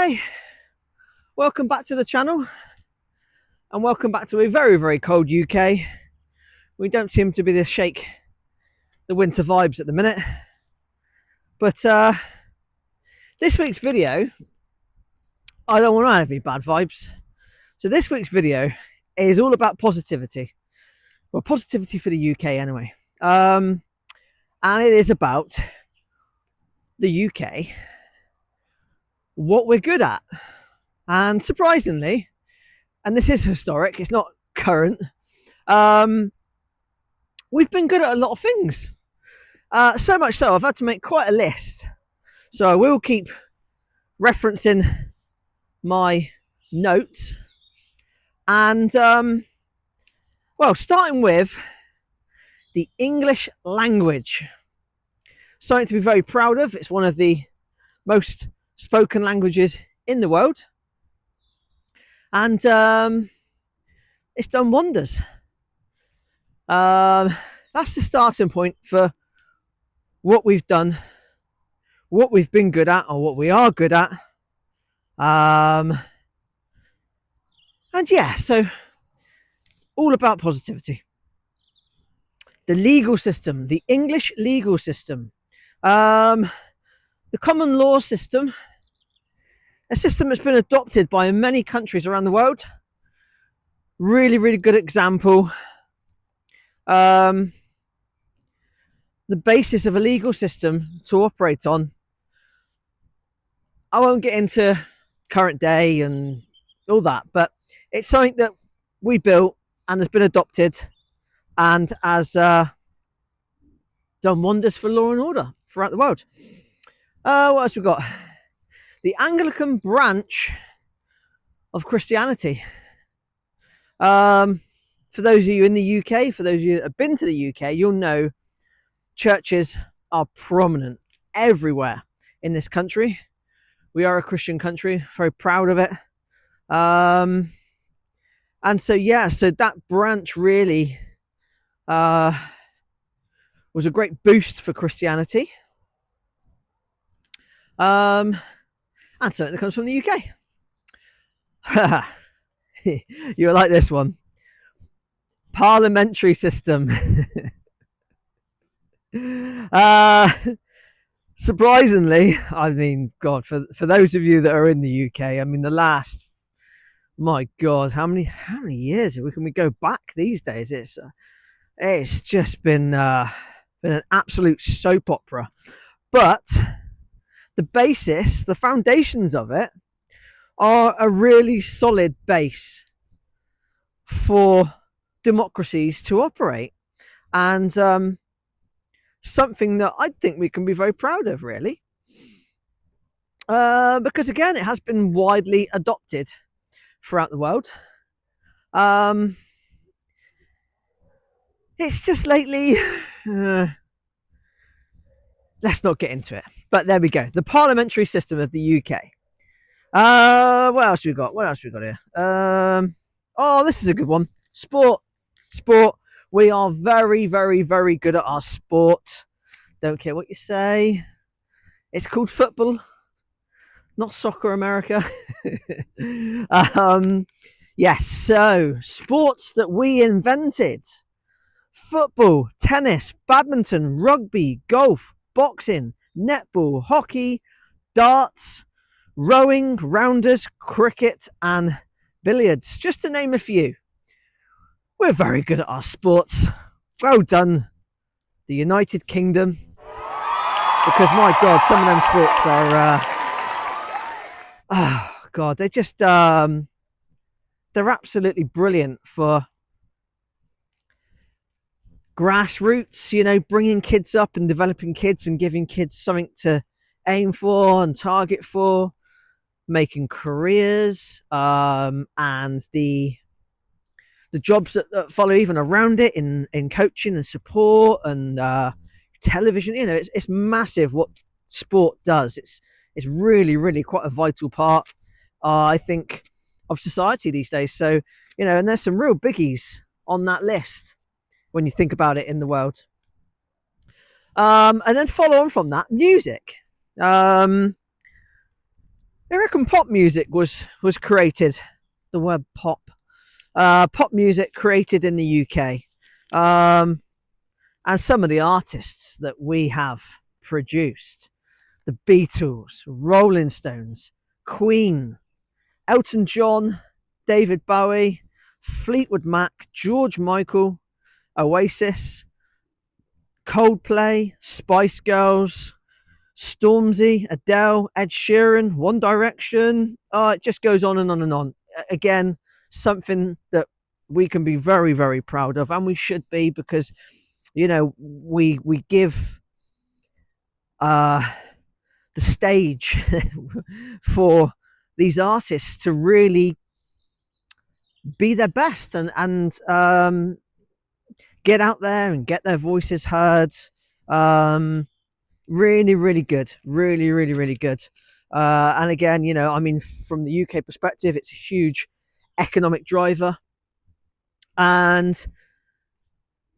Okay, welcome back to the channel and welcome back to a very, very cold UK. We don't seem to be to shake the winter vibes at the minute. But this week's video, I don't want to have any bad vibes. So this week's video is all about positivity. Well, positivity for the UK anyway. And it is about the UK, what we're good at. And surprisingly, and this is historic, it's not current, we've been good at a lot of things. So much so, I've had to make quite a list. So I will keep referencing my notes. And, well, starting with the English language. Something to be very proud of. It's one of the most spoken languages in the world. And it's done wonders. That's the starting point for what we've done, what we've been good at, or what we are good at. And yeah, so all about positivity. The legal system, the English legal system, the common law system, a system that's been adopted by many countries around the world. Really, really good example. The basis of a legal system to operate on. I won't get into current day and all that, but it's something that we built and has been adopted and has done wonders for law and order throughout the world. What else we got? The Anglican branch of Christianity. For those of you in the UK, for those of you that have been to the UK, you'll know churches are prominent everywhere in this country. We are a Christian country, very proud of it. And so, yeah, so that branch really was a great boost for Christianity. And something that comes from the UK. You'll like this one. Parliamentary system. Surprisingly, I mean, God, for those of you that are in the UK, I mean, the last, my God, how many years can we go back these days? It's just been an absolute soap opera. But the basis, the foundations of it, are a really solid base for democracies to operate, and something that I think we can be very proud of, really, because again, it has been widely adopted throughout the world. It's just lately, let's not get into it, but there we go. The parliamentary system of the UK. What else we got? What else we got here? Oh, this is a good one. Sport. We are very, very, very good at our sport. Don't care what you say. It's called football, not soccer, America. Yes, so sports that we invented. Football, tennis, badminton, rugby, golf, boxing, netball, hockey, darts, rowing, rounders, cricket, and billiards, just to name a few. We're very good at our sports. Well done, the United Kingdom. Because, my God, some of them sports are, oh, God, they're just, they're absolutely brilliant for grassroots, you know, bringing kids up and developing kids and giving kids something to aim for and target for, making careers, and the jobs that follow even around it in coaching and support and television. You know, it's massive what sport does. It's really, really quite a vital part, I think, of society these days. So, you know, and there's some real biggies on that list when you think about it in the world. And then follow on from that, music. I reckon pop music was created. The word pop, pop music created in the UK, and some of the artists that we have produced: the Beatles, Rolling Stones, Queen, Elton John, David Bowie, Fleetwood Mac, George Michael, Oasis, Coldplay, Spice Girls, Stormzy, Adele, Ed Sheeran, One Direction. It just goes on and on and on. Again, something that we can be very, very proud of, and we should be, because we give the stage for these artists to really be their best and get out there and get their voices heard. Really, really good. Really, really, really good. And again, I mean, from the UK perspective, it's a huge economic driver and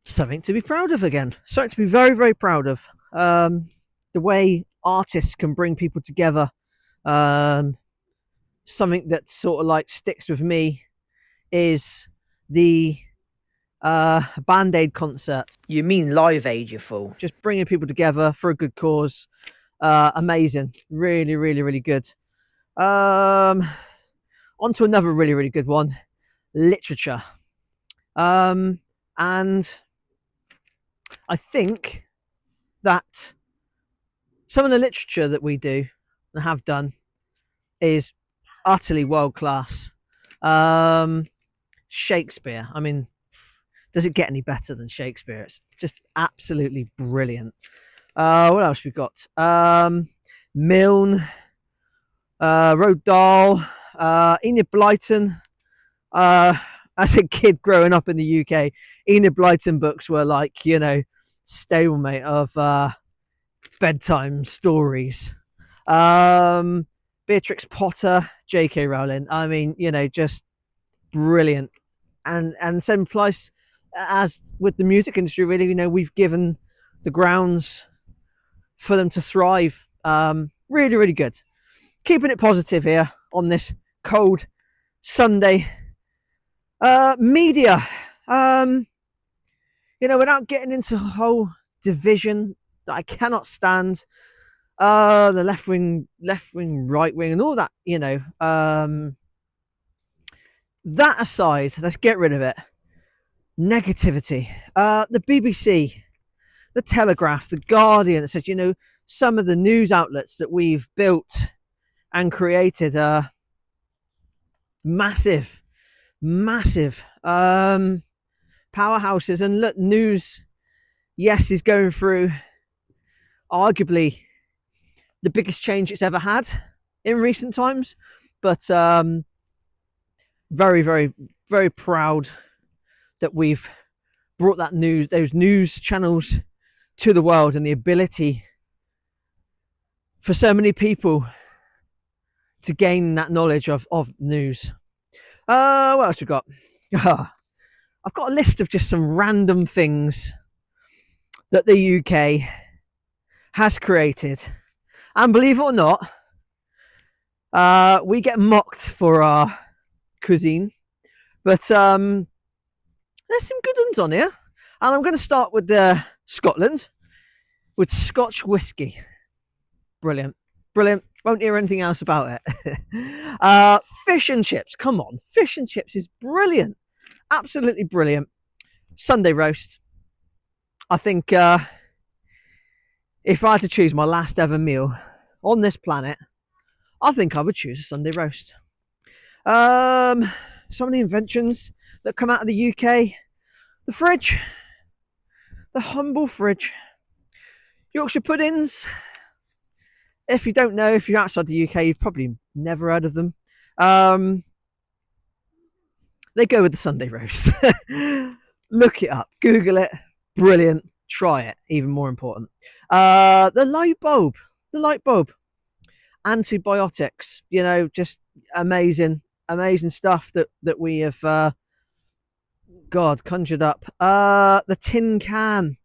something to be proud of again. Something to be very, very proud of. The way artists can bring people together. Something that sort of like sticks with me is the Band-Aid concert. You mean Live Aid, you fool. Just bringing people together for a good cause. Amazing. Really, really, really good. On to another really, really good one. Literature. And I think that some of the literature that we do and have done is utterly world class. Shakespeare, I mean, does it get any better than Shakespeare? It's just absolutely brilliant. What else we got? Milne, Roald Dahl, Enid Blyton. As a kid growing up in the UK, Enid Blyton books were like, stablemate of bedtime stories. Beatrix Potter, J.K. Rowling. I mean, just brilliant. And same applies as with the music industry, really. We've given the grounds for them to thrive. Really, really good. Keeping it positive here on this cold Sunday. Media. Without getting into a whole division that I cannot stand, the left wing, right wing, and all that. That aside, let's get rid of it. Negativity. The BBC, the Telegraph, the Guardian, that says, some of the news outlets that we've built and created are massive powerhouses. And look, news, yes, is going through arguably the biggest change it's ever had in recent times, but very, very, very proud that we've brought those news channels to the world, and the ability for so many people to gain that knowledge of news. What else we got? I've got a list of just some random things that the UK has created, and believe it or not, we get mocked for our cuisine, but there's some good ones on here, and I'm going to start with Scotland, with Scotch whiskey. Brilliant. Won't hear anything else about it. Fish and chips. Come on, fish and chips is brilliant. Absolutely brilliant. Sunday roast. I think if I had to choose my last ever meal on this planet, I think I would choose a Sunday roast. So many inventions that come out of the UK. The fridge. The humble fridge. Yorkshire puddings. If you don't know, if you're outside the UK, you've probably never heard of them. They go with the Sunday roast. Look it up. Google it. Brilliant. Try it. Even more important. The light bulb. Antibiotics. Just amazing stuff that we have conjured up. The tin can.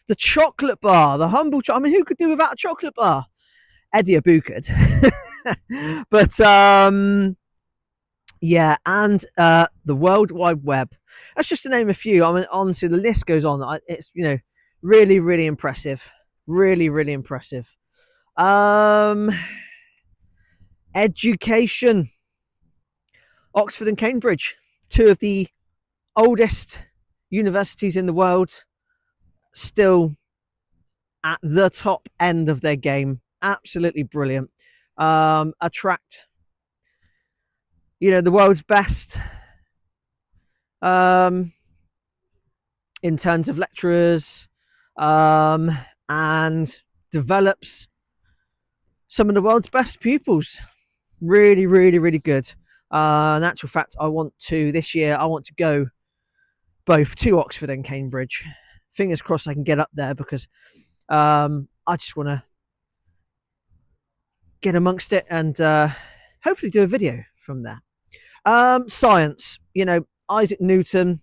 The chocolate bar. The humble chocolate. I mean, who could do without a chocolate bar? Eddie Abu could. But yeah, and the World Wide Web. That's just to name a few. I mean, honestly, the list goes on. It's really, really impressive. Really, really impressive. Education. Oxford and Cambridge, two of the oldest universities in the world, still at the top end of their game. Absolutely brilliant. Attract, the world's best in terms of lecturers, and develops some of the world's best pupils. Really, really, really good. In actual fact, this year I want to go both to Oxford and Cambridge. Fingers crossed I can get up there, because I just want to get amongst it and hopefully do a video from there. Science, Isaac Newton,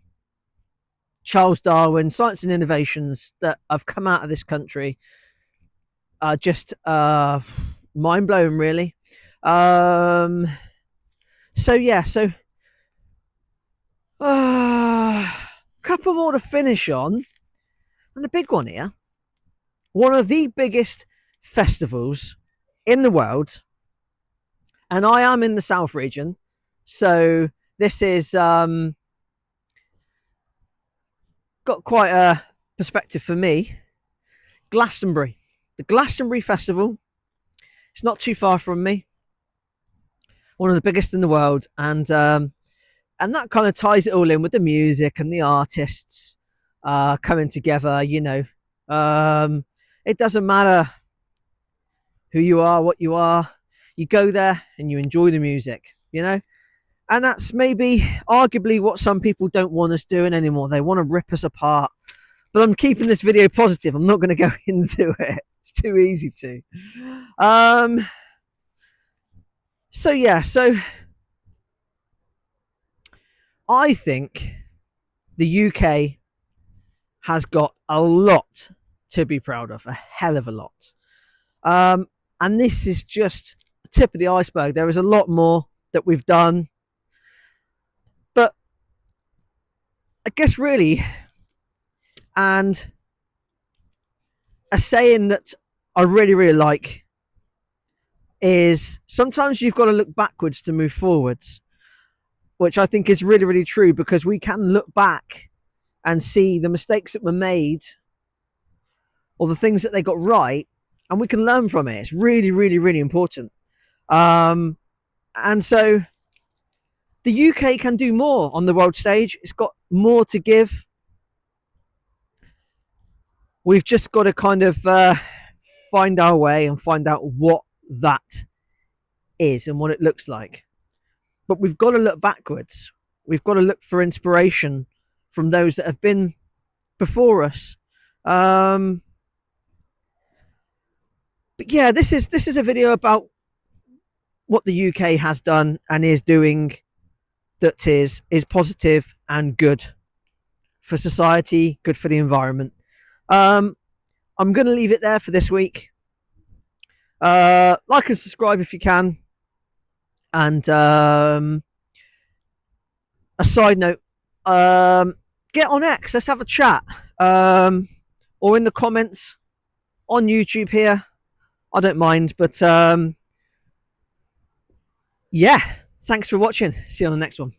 Charles Darwin, science and innovations that have come out of this country are just mind blowing, really. So couple more to finish on, and a big one here. One of the biggest festivals in the world, and I am in the South region, so this is got quite a perspective for me. Glastonbury, the Glastonbury Festival. It's not too far from me. One of the biggest in the world, and that kind of ties it all in with the music and the artists coming together. It doesn't matter who you are, what you are. You go there and you enjoy the music, and that's maybe arguably what some people don't want us doing anymore. They want to rip us apart. But I'm keeping this video positive. I'm not going to go into it. It's too easy to. So I think the UK has got a lot to be proud of, a hell of a lot. And this is just the tip of the iceberg. There is a lot more that we've done. But I guess really, and a saying that I really, really like is, sometimes you've got to look backwards to move forwards, which I think is really, really true, because we can look back and see the mistakes that were made or the things that they got right, and we can learn from it. It's really, really, really important. And so the UK can do more on the world stage. It's got more to give. We've just got to kind of find our way and find out what that is and what it looks like. But we've got to look backwards. We've got to look for inspiration from those that have been before us. But yeah, this is a video about what the UK has done and is doing that is positive and good for society, good for the environment. I'm going to leave it there for this week. Like and subscribe if you can. And a side note, get on X. Let's have a chat. Or in the comments on YouTube here. I don't mind. But yeah, thanks for watching. See you on the next one.